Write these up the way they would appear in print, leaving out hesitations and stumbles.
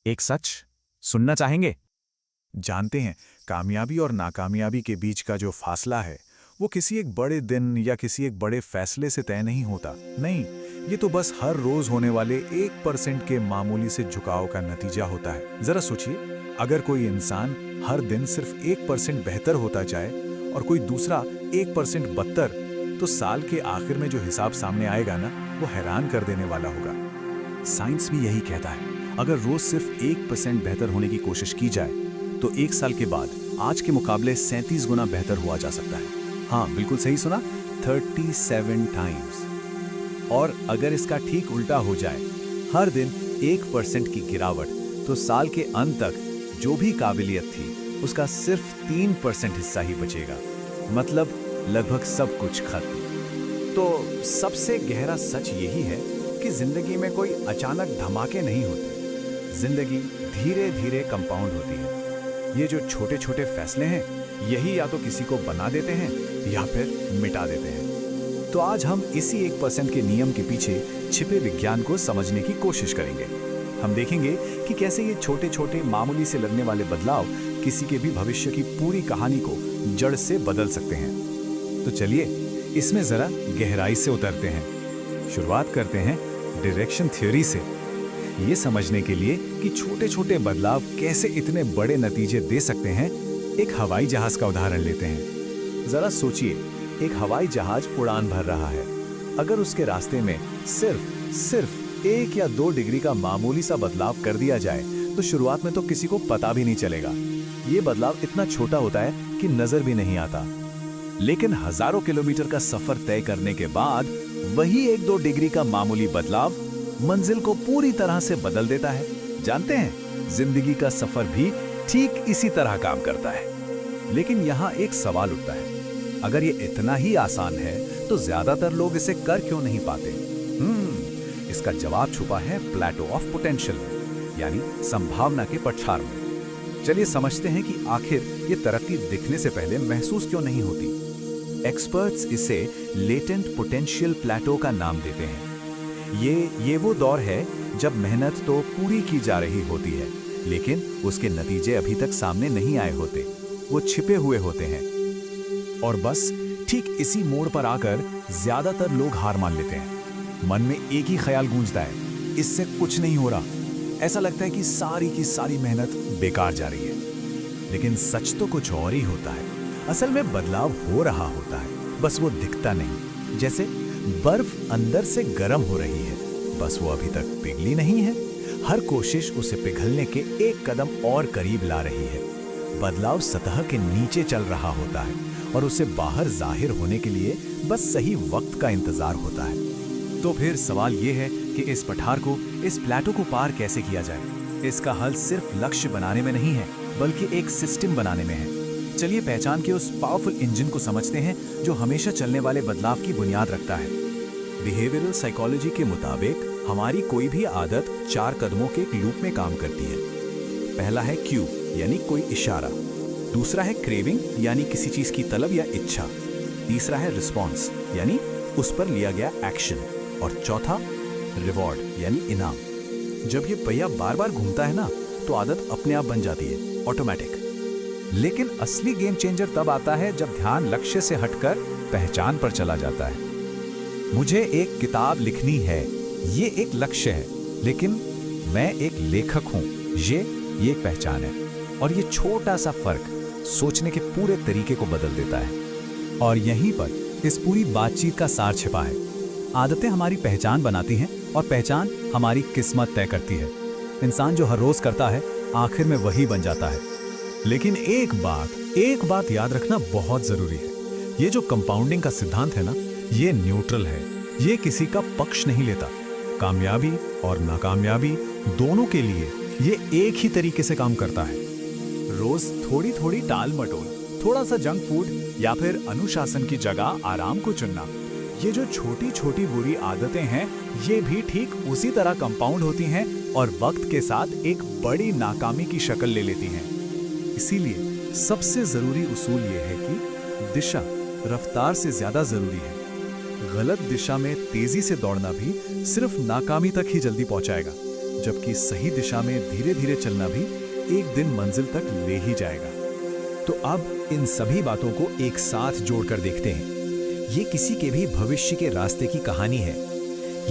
एक सच सुनना चाहेंगे? जानते हैं, कामयाबी और नाकामयाबी के बीच का जो फासला है वो किसी एक बड़े दिन या किसी एक बड़े फैसले से तय नहीं होता। नहीं, ये तो बस हर रोज होने वाले 1% के मामूली से झुकाव का नतीजा होता है। जरा सोचिए, अगर कोई इंसान हर दिन सिर्फ 1% बेहतर होता जाए और कोई दूसरा 1% बदतर, तो साल के आखिर में जो हिसाब सामने आएगा ना, वो हैरान कर देने वाला होगा। साइंस भी यही कहता है, अगर रोज सिर्फ 1% बेहतर होने की कोशिश की जाए तो एक साल के बाद आज के मुकाबले 37 गुना बेहतर हुआ जा सकता है। हाँ, बिल्कुल सही सुना, 37 टाइम्स। और अगर इसका ठीक उल्टा हो जाए, हर दिन 1% की गिरावट, तो साल के अंत तक जो भी काबिलियत थी उसका सिर्फ 3% हिस्सा ही बचेगा। मतलब लगभग सब कुछ खत्म। तो सबसे गहरा सच यही है कि जिंदगी में कोई अचानक धमाके नहीं होते। जिंदगी धीरे धीरे कंपाउंड होती है। ये जो छोटे छोटे फैसले हैं, यही या तो किसी को बना देते हैं या फिर मिटा देते हैं। तो आज हम इसी 1% के नियम के पीछे छिपे विज्ञान को समझने की कोशिश करेंगे। हम देखेंगे कि कैसे ये छोटे छोटे मामूली से लगने वाले बदलाव किसी के भी भविष्य की पूरी कहानी को जड़ से बदल सकते हैं। तो चलिए इसमें जरा गहराई से उतरते हैं। शुरुआत करते हैं डायरेक्शन थ्योरी से, ये समझने के लिए कि छोटे छोटे बदलाव कैसे इतने बड़े नतीजे दे सकते हैं। एक हवाई जहाज का उदाहरण लेते हैं। जरा सोचिए, एक हवाई जहाज उड़ान भर रहा है। अगर उसके रास्ते में सिर्फ 1 या 2 डिग्री का मामूली सा बदलाव कर दिया जाए तो शुरुआत में तो किसी को पता भी नहीं चलेगा। ये बदलाव इतना छोटा होता है कि नजर भी नहीं आता। लेकिन हजारों किलोमीटर का सफर तय करने के बाद वही 1-2 डिग्री का मामूली बदलाव मंजिल को पूरी तरह से बदल देता है। जानते हैं, जिंदगी का सफर भी ठीक इसी तरह काम करता है। लेकिन यहाँ एक सवाल उठता है, अगर ये इतना ही आसान है तो ज्यादातर लोग इसे कर क्यों नहीं पाते? इसका जवाब छुपा है प्लेटो ऑफ पोटेंशियल में, यानी संभावना के पठार में। चलिए समझते हैं कि आखिर ये तरक्की दिखने से पहले महसूस क्यों नहीं होती। एक्सपर्ट्स इसे लेटेंट पोटेंशियल प्लेटो का नाम देते हैं। ये वो दौर है जब मेहनत तो पूरी की जा रही होती है, लेकिन उसके नतीजे अभी तक सामने नहीं आए होते। वो छिपे हुए होते हैं। और बस ठीक इसी मोड़ पर आकर ज्यादातर लोग हार मान लेते हैं। मन में एक ही ख्याल गूंजता है, इससे कुछ नहीं हो रहा। ऐसा लगता है कि सारी की सारी मेहनत बेकार जा रही है। लेकिन सच तो कुछ और ही होता है। असल में बदलाव हो रहा होता है, बस वो दिखता नहीं। जैसे बर्फ अंदर से गर्म हो रही है, बस वो अभी तक पिघली नहीं है। हर कोशिश उसे पिघलने के एक कदम और करीब ला रही है। बदलाव सतह के नीचे चल रहा होता है और उसे बाहर जाहिर होने के लिए बस सही वक्त का इंतजार होता है। तो फिर सवाल ये है कि इस पठार को, इस प्लेटो को पार कैसे किया जाए? इसका हल सिर्फ लक्ष्य बनाने में नहीं है, बल्कि एक सिस्टम बनाने में है। चलिए पहचान के उस पावरफुल इंजन को समझते हैं जो हमेशा चलने वाले बदलाव की बुनियाद रखता है। बिहेवियरल साइकोलॉजी के मुताबिक हमारी कोई भी आदत 4 कदमों के एक लूप में काम करती है। पहला है क्यू, यानी कोई इशारा। दूसरा है क्रेविंग, यानी किसी चीज की तलब या इच्छा। तीसरा है रिस्पॉन्स, यानी उस पर लिया गया एक्शन। और चौथा रिवॉर्ड, यानी इनाम। जब ये पहिया बार बार घूमता है ना, तो आदत अपने आप बन जाती है, ऑटोमेटिक। लेकिन असली गेम चेंजर तब आता है जब ध्यान लक्ष्य से हटकर पहचान पर चला जाता है। मुझे एक किताब लिखनी है, ये एक लक्ष्य है, लेकिन मैं एक लेखक हूं, ये एक पहचान है। और ये छोटा सा फर्क सोचने के पूरे तरीके को बदल देता है। और यहीं पर इस पूरी बातचीत का सार छिपा है। आदतें हमारी पहचान बनाती हैं और पहचान हमारी किस्मत तय करती है। इंसान जो हर रोज करता है, आखिर में वही बन जाता है। लेकिन एक बात याद रखना बहुत जरूरी है। ये जो कंपाउंडिंग का सिद्धांत है ना, ये न्यूट्रल है। ये किसी का पक्ष नहीं लेता। कामयाबी और नाकामयाबी दोनों के लिए ये एक ही तरीके से काम करता है। रोज थोड़ी थोड़ी टाल मटोल, थोड़ा सा जंक फूड या फिर अनुशासन की जगह आराम को चुनना, ये जो छोटी छोटी बुरी आदतें हैं, ये भी ठीक उसी तरह कंपाउंड होती हैं और वक्त के साथ एक बड़ी नाकामी की शक्ल ले लेती हैं। इसीलिए सबसे जरूरी उसूल ये है कि दिशा रफ्तार से ज्यादा जरूरी है। गलत दिशा में तेजी से दौड़ना भी सिर्फ नाकामी तक ही जल्दी पहुंचाएगा, जबकि सही दिशा में धीरे धीरे चलना भी एक दिन मंजिल तक ले ही जाएगा। तो अब इन सभी बातों को एक साथ जोड़कर देखते हैं। ये किसी के भी भविष्य के रास्ते की कहानी है।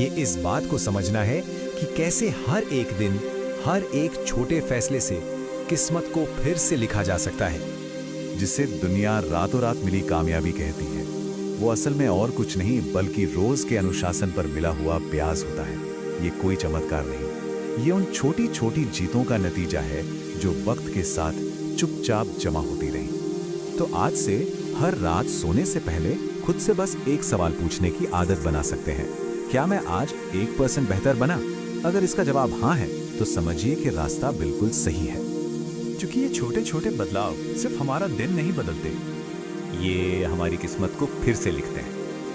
ये इस बात को समझना है कि कैसे हर एक दिन, हर एक छोटे फैसले से किस्मत को फिर से लिखा जा सकता है। जिसे दुनिया रातों रात मिली कामयाबी कहती है, वो असल में और कुछ नहीं बल्कि रोज के अनुशासन पर मिला हुआ ब्याज होता है। ये कोई चमत्कार नहीं, ये उन छोटी छोटी जीतों का नतीजा है जो वक्त के साथ चुपचाप जमा होती रही। तो आज से हर रात सोने से पहले खुद से बस एक सवाल पूछने की आदत बना सकते हैं, क्या मैं आज 1% बेहतर बना? अगर इसका जवाब हाँ है तो समझिए कि रास्ता बिल्कुल सही है। क्योंकि ये छोटे छोटे बदलाव सिर्फ हमारा दिन नहीं बदलते, ये हमारी किस्मत को फिर से लिखते हैं।